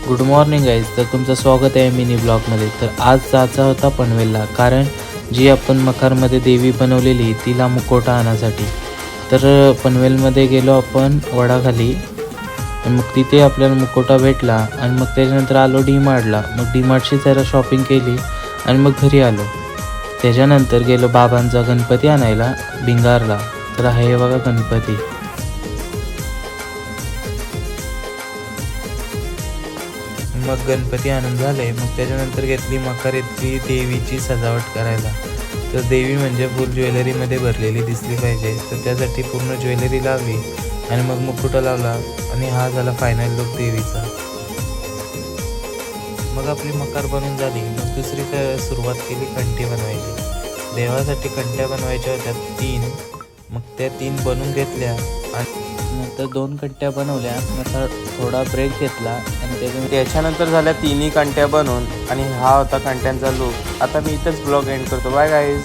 Good morning guys. तर तुमचं स्वागत आहे मिनी ब्लॉगमध्ये. तर आज जायचा होता पनवेलला, कारण जी आपण मकारमध्ये देवी बनवलेली तिला मुखवटा आणण्यासाठी. तर पनवेलमध्ये गेलो आपण वडाखाली, आणि मग तिथे आपल्याला मुखवटा भेटला. आणि मग त्याच्यानंतर आलो डीमार्टला. मग डीमार्टची जरा शॉपिंग केली आणि मग घरी आलो. त्याच्यानंतर गेलो बाबांचा गणपती आणायला भिंगारला. तर हे बघा गणपती. मग गणपती आणून झाले. मग त्याच्यानंतर घेतली मकारातली देवीची सजावट करायला. तर देवी म्हणजे फुल ज्वेलरीमध्ये भरलेली दिसली पाहिजे, तर त्यासाठी पूर्ण ज्वेलरी लावली आणि मग मुकुटा लावला. आणि हा झाला फायनल लुक देवीचा. मग आपली मकार बनवून झाली. मग दुसरी सुरुवात केली कंठी बनवायची. देवासाठी कंठ्या बनवायच्या होत्या 3. मग त्या 3 बनवून घेतल्या आणि नंतर 2 कंट्या बनवल्या. नंतर थोडा ब्रेक घेतला आणि त्याच्यानंतर झाल्या 3ही कंट्या बनवून. आणि हा होता कंट्यांचा लूक. आता मी इथंच ब्लॉग एंड करतो. Bye guys.